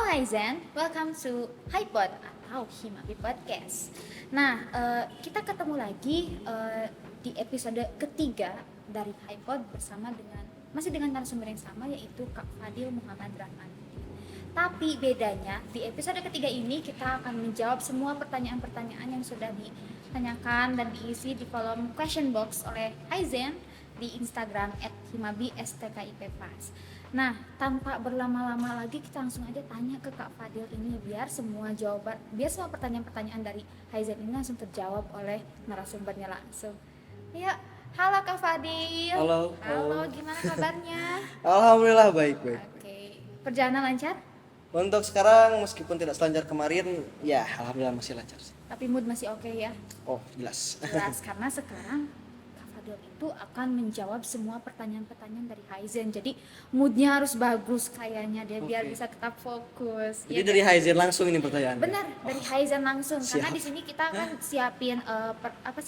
Hai Zen, welcome to HiPod atau Himabi Podcast. Nah, kita ketemu lagi di episode ketiga dari HiPod masih dengan narasumber yang sama, yaitu Kak Fadil Muhammad Rahman. Tapi bedanya di episode ketiga ini kita akan menjawab semua pertanyaan-pertanyaan yang sudah ditanyakan dan diisi di kolom question box oleh Aizen di Instagram @himabi_stkippas. Nah, tanpa berlama-lama lagi kita langsung aja tanya ke Kak Fadil ini biar semua pertanyaan-pertanyaan dari Aizen ini langsung terjawab oleh narasumbernya langsung. Ya, halo Kak Fadil. Halo. Halo, gimana kabarnya? Alhamdulillah baik. Oke, perjalanan lancar? Untuk sekarang meskipun tidak selancar kemarin, ya alhamdulillah masih lancar sih. Tapi mood masih oke ya? Oh, jelas. Jelas, karena sekarang Kak Fadil itu akan menjawab semua pertanyaan-pertanyaan dari Haizen. Jadi moodnya harus bagus kayaknya dia biar Oke. bisa tetap fokus. Jadi dari Haizen langsung ini pertanyaan. Benar, dari Haizen langsung. Karena siap. di sini kita kan siapin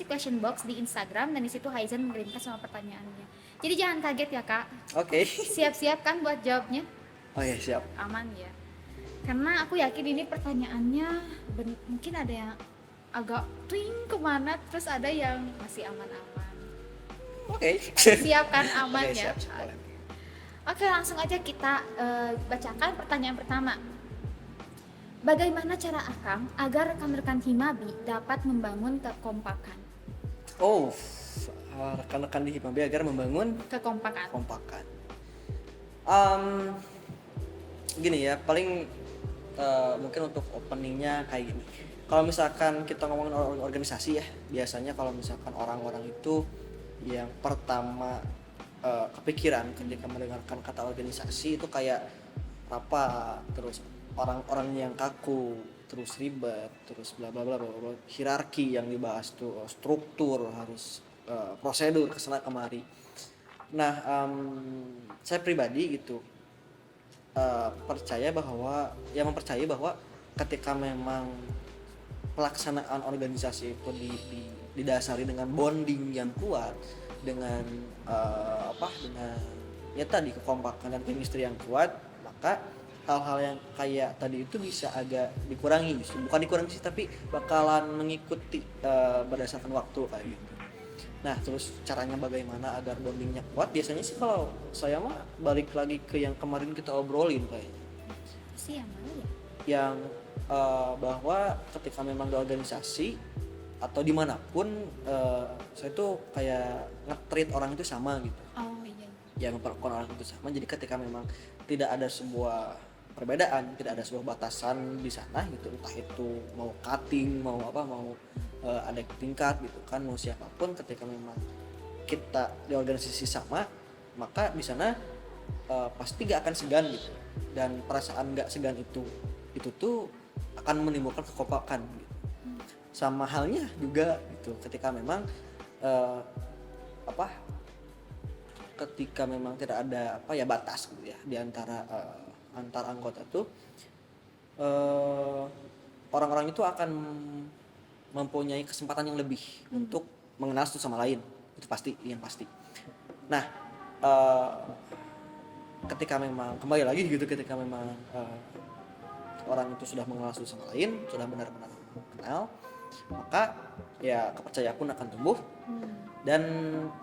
question box di Instagram dan di situ Haizen mengirimkan semua pertanyaannya. Jadi jangan kaget ya Kak. Oke. Siap-siap kan buat jawabnya? Oh ya, siap. Aman ya. Karena aku yakin ini pertanyaannya mungkin ada yang agak twing kemana, terus ada yang masih aman-aman. Oke. Siap kan, aman Oke, ya? siap, boleh. Oke, langsung aja kita bacakan pertanyaan pertama. Bagaimana cara Akang agar rekan-rekan Himabi dapat membangun kekompakan? Oh, rekan-rekan di Himabi agar membangun Kekompakan. kompakan. Gini ya, paling mungkin untuk openingnya kayak gini. Kalau misalkan kita ngomongin organisasi ya, biasanya kalau misalkan orang-orang itu yang pertama kepikiran ketika mendengarkan kata organisasi itu kayak rapat, terus orang-orang yang kaku, terus ribet, terus bla bla bla bla bla, hierarki yang dibahas tuh, struktur harus prosedur kesana kemari. Nah, saya pribadi gitu mempercayai bahwa ketika memang pelaksanaan organisasi itu didasari dengan bonding yang kuat, dengan dengan ya tadi kekompakan dan chemistry yang kuat, maka hal-hal yang kayak tadi itu bisa agak dikurangi, bukan dikurangi sih, tapi bakalan mengikuti berdasarkan waktu kayak gitu. Nah, terus caranya bagaimana agar bondingnya kuat? Biasanya sih kalau saya mah balik lagi ke yang kemarin kita obrolin kayaknya. Sih yang mana ya? Yang bahwa ketika memang di organisasi atau dimanapun saya tuh kayak nge-treat orang itu sama gitu. Oh iya. Ya, memperlakukan orang itu sama. Jadi ketika memang tidak ada sebuah perbedaan, tidak ada sebuah batasan di sana gitu, entah itu mau cutting, mau ada tingkat gitu kan, mau siapapun, ketika memang kita di organisasi sama, maka di sana pasti gak akan segan gitu, dan perasaan gak segan itu tuh akan menimbulkan kekompakan gitu. Sama halnya juga gitu ketika memang ketika memang tidak ada batas gitu ya di antara antar anggota tuh, orang-orang itu akan mempunyai kesempatan yang lebih untuk mengenal satu sama lain, itu pasti, yang pasti. Nah, ketika memang kembali lagi gitu, ketika memang orang itu sudah mengenal satu sama lain, sudah benar-benar kenal, maka ya kepercayaan pun akan tumbuh, dan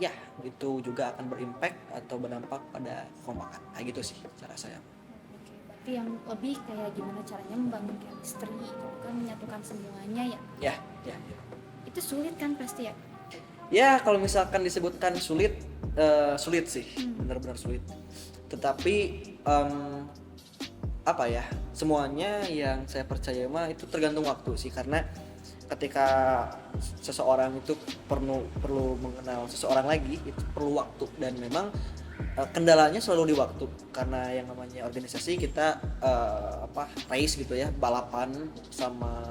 ya itu juga akan berimpact atau berdampak pada kekompakan. Kayak gitu sih cara saya. Berarti yang lebih kayak gimana caranya membangun chemistry itu kan, menyatukan semuanya ya. Ya. Itu sulit kan pasti ya. Ya, kalau misalkan disebutkan sulit, sulit sih, benar-benar sulit. Tetapi semuanya yang saya percaya mah itu tergantung waktu sih, karena ketika seseorang itu perlu mengenal seseorang lagi, itu perlu waktu, dan memang kendalanya selalu di waktu, karena yang namanya organisasi kita race gitu ya, balapan sama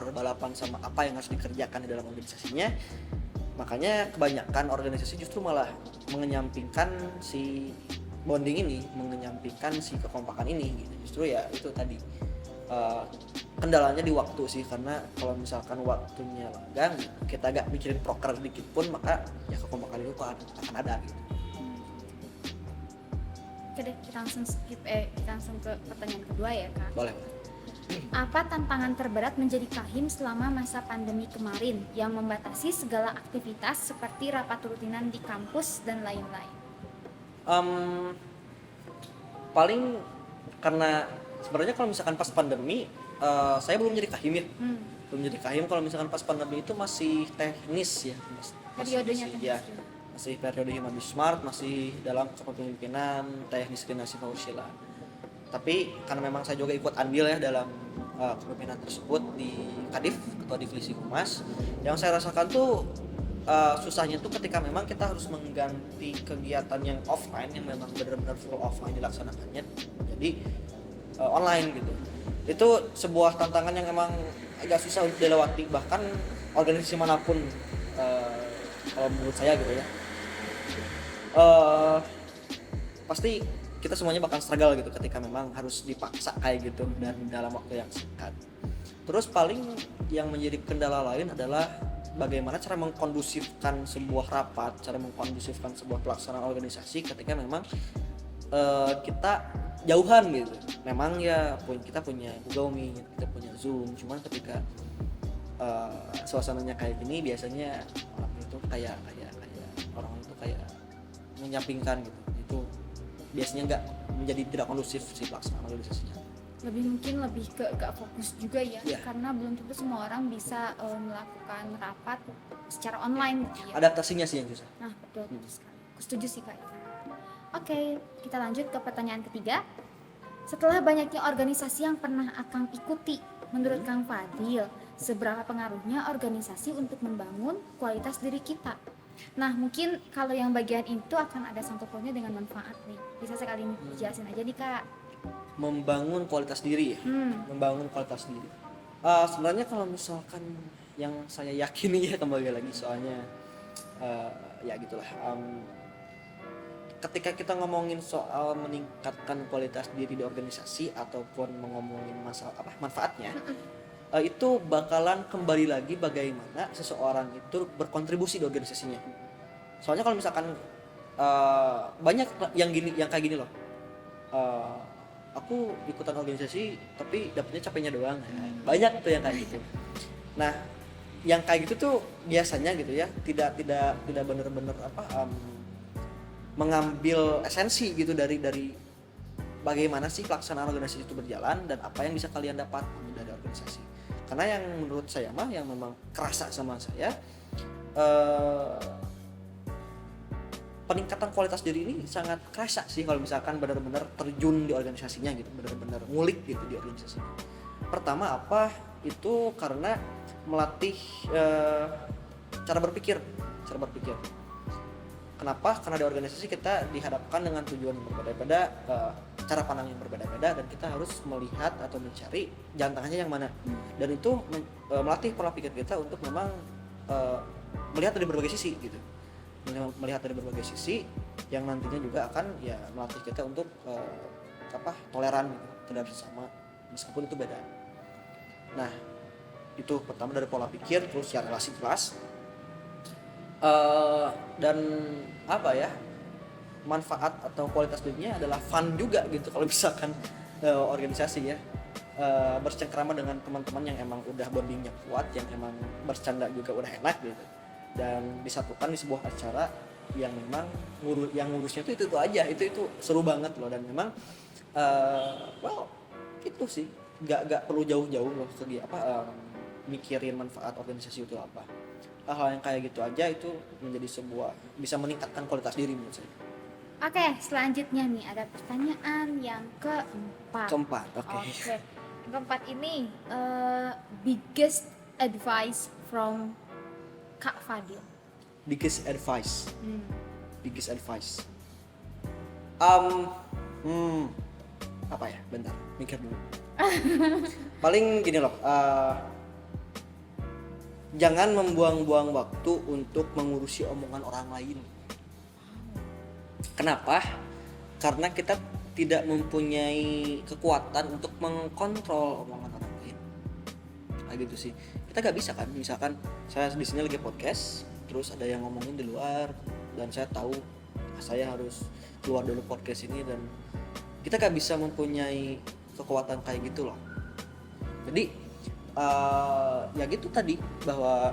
balapan sama apa yang harus dikerjakan di dalam organisasinya. Makanya kebanyakan organisasi justru malah mengenyampingkan si bonding ini, mengenyampingkan si kekompakan ini gitu. Justru ya itu tadi kendalanya di waktu sih, karena kalau misalkan waktunya lenggang, kita agak mikirin proker dikit pun, maka ya kekompakan itu akan ada gitu. Oke deh, kita langsung ke pertanyaan kedua ya Kak. Boleh. Apa tantangan terberat menjadi kahim selama masa pandemi kemarin yang membatasi segala aktivitas seperti rapat rutinan di kampus dan lain-lain? Paling karena sebenarnya kalau misalkan pas pandemi saya belum jadi kahim ya. Belum jadi kahim. Kalau misalkan pas pandemi itu masih teknis ya, Periodenya masih, teknis ya, juga. masih periode Himabismart, masih dalam kepemimpinan teknis dinasti Fausila. Tapi karena memang saya juga ikut andil ya dalam kepemimpinan tersebut di Kadif, ketua divisi humas, yang saya rasakan tuh susahnya tuh ketika memang kita harus mengganti kegiatan yang offline yang memang benar-benar full offline dilaksanakannya jadi online gitu. Itu sebuah tantangan yang memang agak susah untuk dilewati, bahkan organisasi manapun kalau menurut saya gitu ya. Pasti kita semuanya bakal struggle gitu ketika memang harus dipaksa kayak gitu dan dalam waktu yang singkat. Terus paling yang menjadi kendala lain adalah bagaimana cara mengkondusifkan sebuah rapat, cara mengkondusifkan sebuah pelaksanaan organisasi ketika memang kita jauhan gitu. Memang ya kita punya Google Meet, kita punya Zoom, cuman ketika suasananya kayak gini biasanya orang itu kayak orang itu kayak menyampingkan gitu. Itu biasanya nggak menjadi tidak kondusif si pelaksanaan organisasinya. Mungkin lebih ke gak fokus juga ya, Iya. karena belum tentu semua orang bisa melakukan rapat secara online gitu ya. Adaptasinya sih yang susah. Nah betul sekali, aku setuju sih Kak. Oke, kita lanjut ke pertanyaan ketiga. Setelah banyaknya organisasi yang pernah Akang ikuti, menurut Kang Fadil, seberapa pengaruhnya organisasi untuk membangun kualitas diri kita? Nah mungkin kalau yang bagian itu akan ada sangkut pautnya dengan manfaat nih. Bisa sekali jelasin aja nih Kak. Membangun kualitas diri ya. Membangun kualitas diri. Sebenarnya kalau misalkan yang saya yakini ya, kembali lagi soalnya ya gitulah. Ketika kita ngomongin soal meningkatkan kualitas diri di organisasi ataupun ngomongin masalah manfaatnya, itu bakalan kembali lagi bagaimana seseorang itu berkontribusi di organisasinya. Soalnya kalau misalkan banyak yang kayak gini loh. Aku ikutan organisasi tapi dapetnya capeknya doang. Banyak tuh yang kayak gitu. Nah, yang kayak gitu tuh biasanya gitu ya, tidak benar-benar mengambil esensi gitu dari bagaimana sih pelaksanaan organisasi itu berjalan dan apa yang bisa kalian dapat dari organisasi. Karena yang menurut saya yang memang kerasa sama saya, peningkatan kualitas diri ini sangat kerasa sih kalau misalkan benar-benar terjun di organisasinya gitu, benar-benar ngulik gitu di organisasinya. Pertama apa? Itu karena melatih cara berpikir. Kenapa? Karena di organisasi kita dihadapkan dengan tujuan yang berbeda-beda, cara pandang yang berbeda-beda, dan kita harus melihat atau mencari jalan tengahnya yang mana. Dan itu melatih pola pikir kita untuk memang melihat dari berbagai sisi gitu. Melihat dari berbagai sisi yang nantinya juga akan ya melatih kita untuk toleran gitu terhadap sesama meskipun itu beda. Nah, itu pertama dari pola pikir, terus ya relasi kelas. Dan manfaat atau kualitas dirinya adalah fun juga gitu kalau misalkan organisasi ya bercengkrama dengan teman-teman yang emang udah bondingnya kuat, yang emang bercanda juga udah enak gitu, dan disatukan di sebuah acara yang memang ngurusnya itu aja, itu seru banget loh. Dan memang itu sih nggak perlu jauh-jauh loh mikirin manfaat organisasi itu apa. Hal yang kayak gitu aja itu menjadi sebuah bisa meningkatkan kualitas diri menurut saya. Oke, selanjutnya nih ada pertanyaan yang keempat. Oke. Yang keempat ini biggest advice from Kak Fadil. Biggest advice. Apa ya? Bentar, mikir dulu. Paling gini loh. Jangan membuang-buang waktu untuk mengurusi omongan orang lain. Kenapa? Karena kita tidak mempunyai kekuatan untuk mengkontrol omongan orang lain. Kayak gitu sih. Kita nggak bisa kan, misalkan saya di sini lagi podcast, terus ada yang ngomongin di luar, dan saya tahu saya harus keluar dulu podcast ini dan kita gak bisa mempunyai kekuatan kayak gitu loh. Jadi ya gitu tadi, bahwa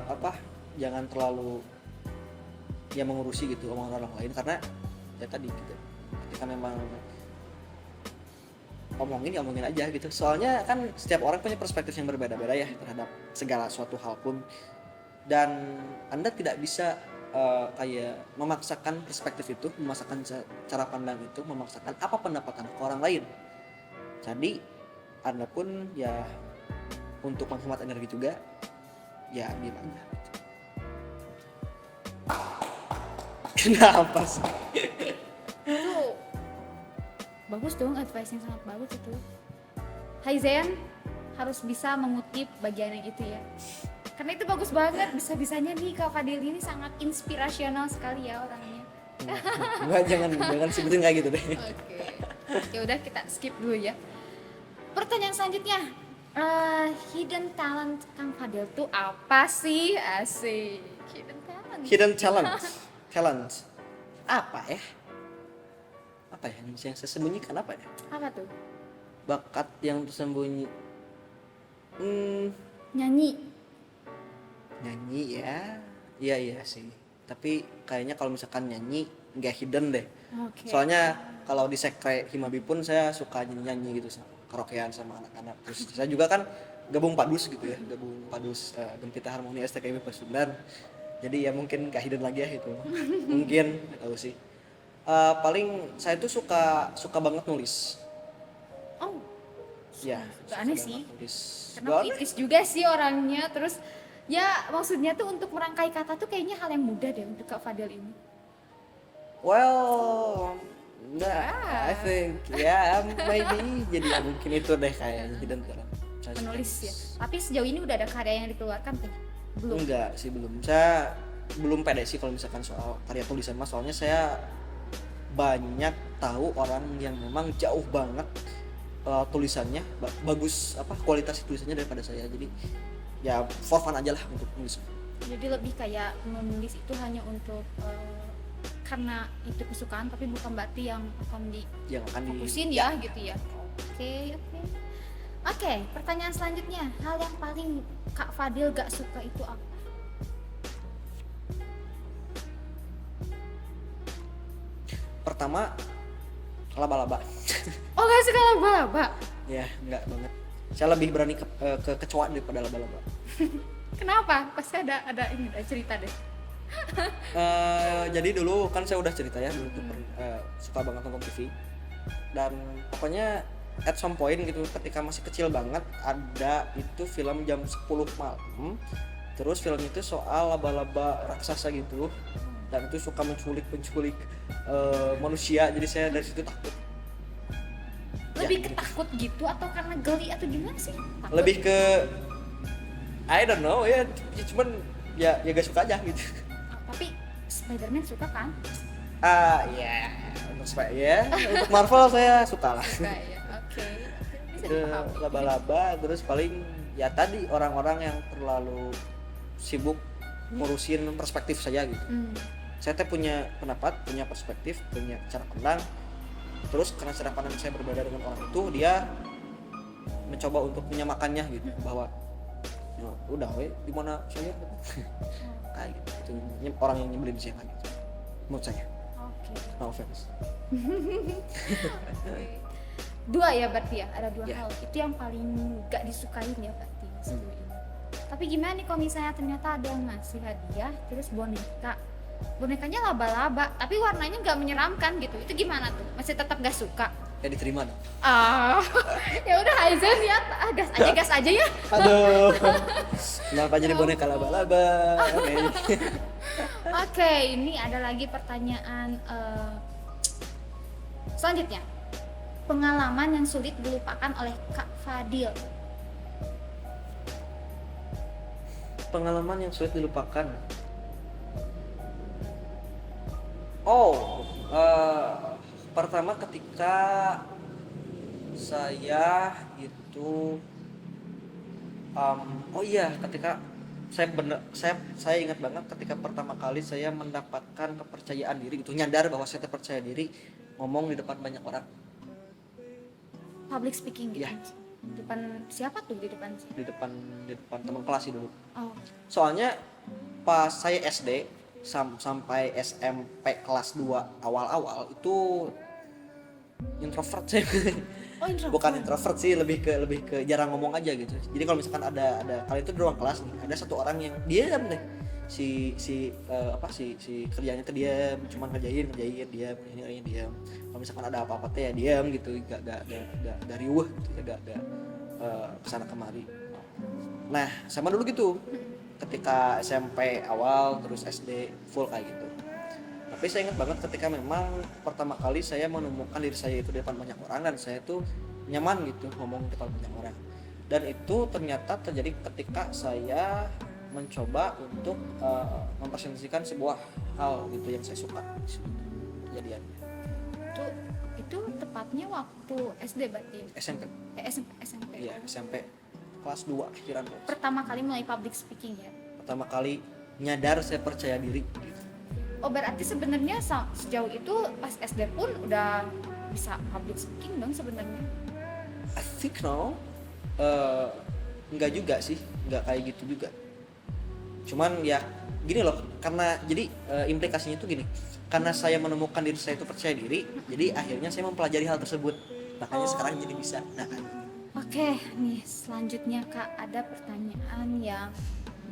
jangan terlalu ya mengurusi gitu omongan orang lain, karena ya tadi gitu, ketika memang omongin aja gitu. Soalnya kan setiap orang punya perspektif yang berbeda-beda ya terhadap segala suatu hal pun, dan Anda tidak bisa kayak memaksakan perspektif itu, memaksakan cara pandang itu, memaksakan apa pendapat Anda ke orang lain. Jadi Anda pun ya untuk menghemat energi juga ya diam aja. Kenapa sih? Itu bagus dong, advice yang sangat bagus itu. Haizen harus bisa mengutip bagian yang itu ya, karena itu bagus banget. Bisa-bisanya nih Kak Fadil ini sangat inspirasional sekali ya orangnya. Enggak, jangan sebutin kayak gitu deh. Oke. Ya udah, kita skip dulu ya. Pertanyaan selanjutnya, hidden talent Kang Fadil tuh apa sih? Asik. Hidden talent apa ya yang saya sembunyikan, apa ya? Apa tuh? Bakat yang tersembunyi. Nyanyi. Ya, iya sih, tapi kayaknya kalau misalkan nyanyi nggak hidden deh. Oke. Soalnya kalau di sekre Himabi pun saya suka nyanyi gitu, karaokean sama anak-anak. Terus saya juga kan gabung padus gitu ya, Gempita Harmoni STKIP Pasundan. Jadi ya mungkin gak hidden lagi ya itu. Mungkin gak tahu sih. Paling saya tuh suka banget nulis. Oh, Ya, gak aneh sih. Nulis. Karena kritis juga sih orangnya. Terus ya maksudnya tuh untuk merangkai kata tuh kayaknya hal yang mudah deh untuk Kak Fadil ini. Well, I think maybe jadi ya mungkin itu deh kayaknya hidden talent. Menulis ya. Tapi sejauh ini udah ada karya yang dikeluarkan tuh? Belum. Enggak sih, belum. Saya belum pede sih kalau misalkan soal karya tulisan mas. Soalnya saya banyak tahu orang yang memang jauh banget tulisannya bagus, kualitas tulisannya daripada saya. Jadi ya for fun aja lah untuk nulis. Jadi lebih kayak menulis itu hanya untuk karena itu kesukaan, tapi bukan berarti yang akan difokusin ya gitu ya. Oke, pertanyaan selanjutnya, hal yang paling Kak Fadil gak suka itu apa? Pertama, laba-laba. Oh, gak suka laba-laba? Ya, enggak banget. Saya lebih berani ke kecoa daripada laba-laba. Kenapa? Pasti ada ini, ada cerita deh. Jadi dulu kan saya udah cerita ya, dulu tuh suka banget nonton TV. Dan pokoknya at some point gitu, ketika masih kecil banget, ada itu film jam 10 malam. Terus film itu soal laba-laba raksasa gitu, dan itu suka menculik manusia. Jadi saya dari situ takut. Lebih ke takut gitu atau karena geli atau gimana sih? Takut. Lebih ke I don't know ya, cuman ya gak suka aja gitu. Tapi Spider-Man suka kan? Untuk Marvel saya suka lah. Suka ya. Oke. Bisa Ke dipahami. laba-laba, terus paling ya tadi orang-orang yang terlalu sibuk ngurusin perspektif saya gitu. Saya punya pendapat, punya perspektif, punya cara pandang. Terus karena cara pandang saya berbeda dengan orang itu, dia mencoba untuk menyamakannya gitu, bahwa ya, udah di mana saya kayak gitu. Itu orang yang nyebelin sih gitu. Menurut saya. Oke. No offense. Dua ya berarti ya, ada dua Ya. hal. Itu yang paling gak disukain ya berarti sejauh ini. Tapi gimana nih kalau misalnya ternyata ada yang ngasih hadiah terus bonekanya laba-laba tapi warnanya nggak menyeramkan gitu, itu gimana tuh? Masih tetap gak suka? Ya diterima dong. Ya udah Aizen ya, gas aja ya. Aduh. Kenapa jadi boneka laba-laba? Oke, ini ada lagi pertanyaan selanjutnya. Pengalaman yang sulit dilupakan oleh Kak Fadil. Pengalaman yang sulit dilupakan. Pertama ketika saya itu ketika saya ingat banget ketika pertama kali saya mendapatkan kepercayaan diri gitu, nyadar bahwa saya percaya diri ngomong di depan banyak orang. Public speaking gitu. Iya. Depan siapa tuh di depan? Di depan teman kelas sih dulu. Oh, Soalnya pas saya SD sampai SMP kelas 2 awal-awal itu introvert saya. oh introvert. Bukan introvert sih, lebih ke jarang ngomong aja gitu. Jadi kalau misalkan ada kalian itu di ruang kelas nih, ada satu orang yang diam deh. Si kerjanya tuh diam, cuman ngerjain diam, ini diam. Kalau misalkan ada apa-apa teh ya diam gitu, gak riuh gitu ya, gak kesana kemari. Nah, sama dulu gitu. Ketika SMP awal terus SD full kayak gitu. Tapi saya ingat banget ketika memang pertama kali saya menemukan diri saya itu di depan banyak orang dan saya tuh nyaman gitu ngomong di depan banyak orang. Dan itu ternyata terjadi ketika saya mencoba untuk mempresentasikan sebuah hal gitu yang saya suka. Kejadiannya. Itu tepatnya waktu SD berarti. SMP. SMP. Iya, SMP kelas 2 akhiran. Pertama kali mulai public speaking ya. Pertama kali nyadar saya percaya diri gitu. Oh berarti sebenarnya sejauh itu pas SD pun udah bisa public speaking dong sebenarnya. I think no. Enggak juga sih, enggak kayak gitu juga. Cuman ya gini loh, karena jadi implikasinya itu gini. Karena saya menemukan diri saya itu percaya diri, jadi akhirnya saya mempelajari hal tersebut. Makanya sekarang jadi bisa. Nah, Oke, nih selanjutnya Kak ada pertanyaan yang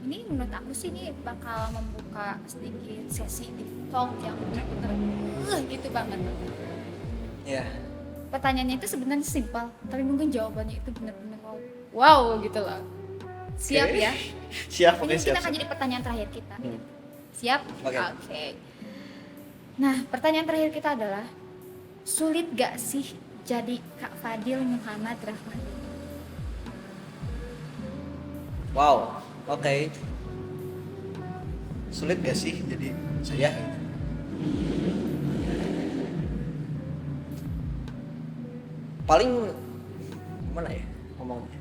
ini menurut aku sih ini bakal membuka sedikit sesi deep talk yang benar-benar gitu banget. ya. Pertanyaannya itu sebenarnya simpel, tapi mungkin jawabannya itu benar-benar wow gitu loh. Siap Okay. ya? Siap, Ini oke siap. kita akan jadi pertanyaan terakhir kita. Siap? Oke. Oke. Nah, pertanyaan terakhir kita adalah sulit gak sih jadi Kak Fadil Muhammad Rahmadi? Wow, oke. Sulit gak sih jadi saya? Paling gimana ya ngomongnya?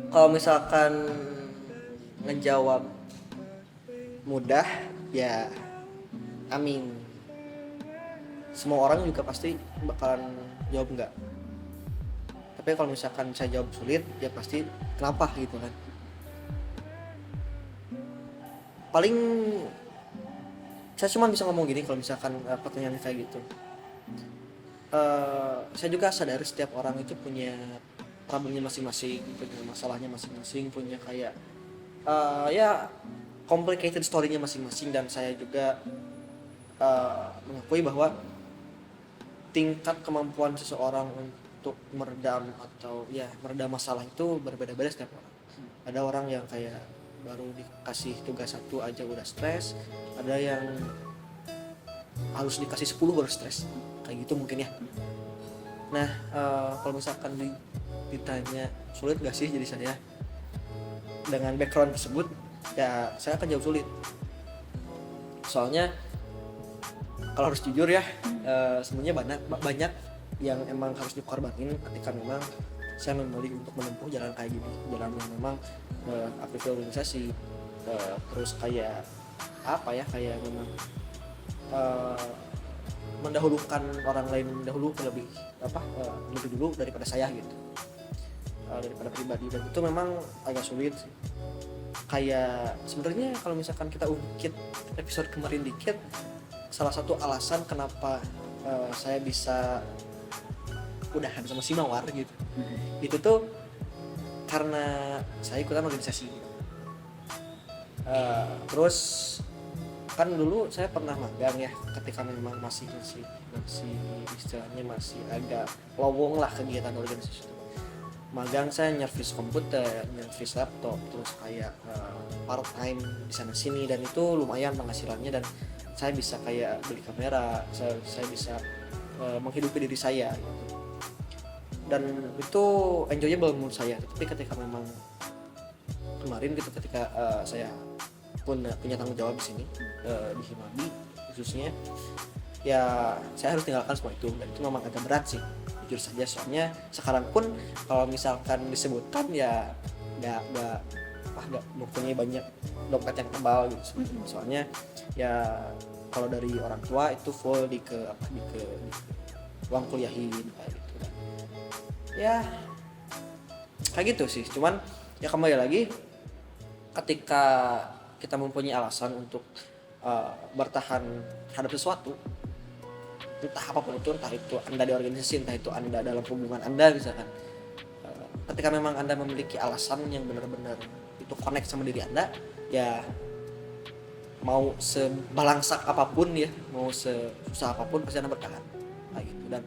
Kalau misalkan ngejawab mudah, ya amin. Semua orang juga pasti bakalan jawab enggak. Tapi kalau misalkan saya jawab sulit, ya pasti kenapa gitu kan. Paling saya cuma bisa ngomong gini kalau misalkan pertanyaan kayak gitu. Saya juga sadar setiap orang itu punya problemnya masing-masing, punya masalahnya masing-masing, punya kayak ya complicated story-nya masing-masing, dan saya juga mengakui bahwa tingkat kemampuan seseorang untuk meredam atau ya meredam masalah itu berbeda-beda setiap orang. Ada orang yang kayak baru dikasih tugas 1 aja udah stres, ada yang harus dikasih 10 baru stres, kayak gitu mungkin ya. Nah, kalau misalkan ditanya sulit gak sih jadi saya dengan background tersebut, ya saya akan jawab sulit. Soalnya kalau harus jujur ya, sebenarnya banyak yang emang harus dikorbanin ketika memang saya memilih untuk menempuh jalan kayak gini, jalan yang memang aktif di organisasi, terus kayak apa ya, kayak memang mendahulukan orang lain lebih dulu daripada saya gitu, daripada pribadi, dan itu memang agak sulit sih. Kayak sebenarnya kalau misalkan kita ungkit episode kemarin dikit, salah satu alasan kenapa saya bisa udahan sama si Mawar gitu, itu tuh karena saya ikutan organisasi gitu. Terus kan dulu saya pernah magang ya, ketika memang masih istilahnya masih agak lowong lah kegiatan organisasi itu. Magang saya nyervis komputer, nyervis laptop, terus kayak part time di sana sini, dan itu lumayan penghasilannya, dan saya bisa kayak beli kamera, saya bisa menghidupi diri saya gitu. Dan itu enjoyable menurut saya. Tapi ketika memang kemarin gitu, ketika saya punya tanggung jawab di sini, di Himabi khususnya, ya saya harus tinggalkan semua itu, dan itu memang agak berat sih jujur saja. Soalnya sekarang pun kalau misalkan disebutkan ya nggak mempunyai banyak dompet yang tebal gitu. Soalnya ya kalau dari orang tua itu full di ke uang kuliahin kayak gitu kan. Ya kayak gitu sih, cuman ya kembali lagi ketika kita mempunyai alasan untuk bertahan terhadap sesuatu, entah apapun itu, entah itu Anda di organisasi, entah itu Anda dalam hubungan Anda misalkan, ketika memang Anda memiliki alasan yang benar-benar itu connect sama diri Anda, ya mau sebalangsak apapun ya, mau susah apapun pasti Anda bertahan kayak gitu. Dan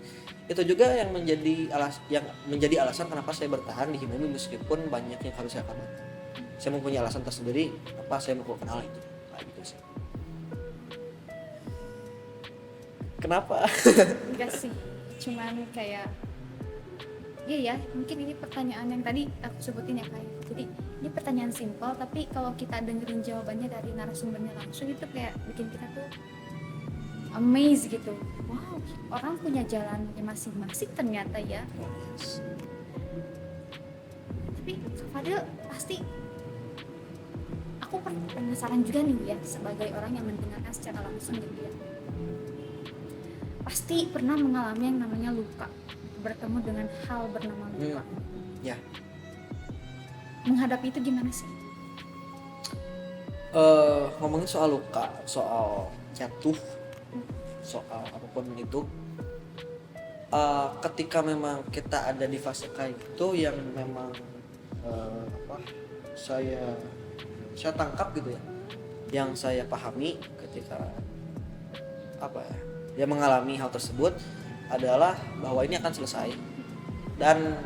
itu juga yang menjadi alasan kenapa saya bertahan di Himami meskipun banyak yang harus saya korbankan. Saya mempunyai alasan tersendiri apa saya melakukan hal itu kayak gitu sih. Kenapa? Enggak sih, cuman kayak iya ya, mungkin ini pertanyaan yang tadi aku sebutin ya kayak. Jadi ini pertanyaan simpel, tapi kalau kita dengerin jawabannya dari narasumbernya langsung itu kayak bikin kita tuh amazed gitu. Wow, orang punya jalannya masing-masing ternyata ya. Tapi Kak Fadil pasti, aku penasaran juga nih ya sebagai orang yang mendengarkan secara langsung gitu ya. Pasti pernah mengalami yang namanya luka, bertemu dengan hal bernama luka. Ya. Menghadapi itu gimana sih? Ngomongin soal luka, soal jatuh, soal apapun itu, ketika memang kita ada di fase kayak itu yang memang saya tangkap gitu ya, yang saya pahami ketika dia mengalami hal tersebut adalah bahwa ini akan selesai dan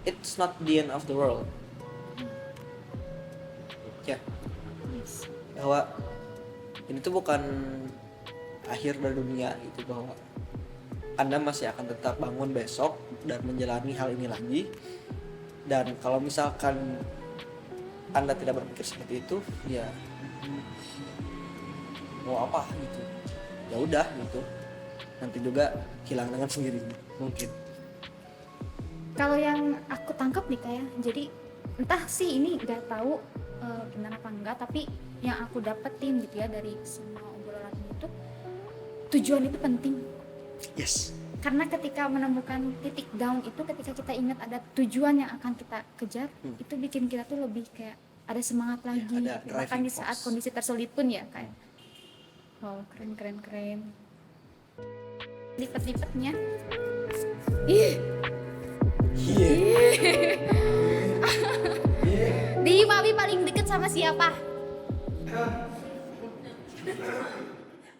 it's not the end of the world ya. Yes. Bahwa ini tuh bukan akhir dari dunia, itu bahwa Anda masih akan tetap bangun besok dan menjalani hal ini lagi. Dan kalau misalkan Anda tidak berpikir seperti itu, ya mau apa gitu, ya udah gitu, nanti juga hilang dengan sendirinya mungkin. Kalau yang aku tangkap nih kayak, jadi entah sih ini nggak tahu benar apa enggak, tapi yang aku dapetin gitu ya dari semua obrolan itu, tujuan itu penting. Yes. Karena ketika menemukan titik down itu, ketika kita ingat ada tujuan yang akan kita kejar, itu bikin kita tuh lebih kayak ada semangat lagi. Ya, ada Bahkan di saat force. kondisi tersulit pun ya kayak, wow, keren. Lipet-lipetnya, ih, di Mami paling deket sama siapa?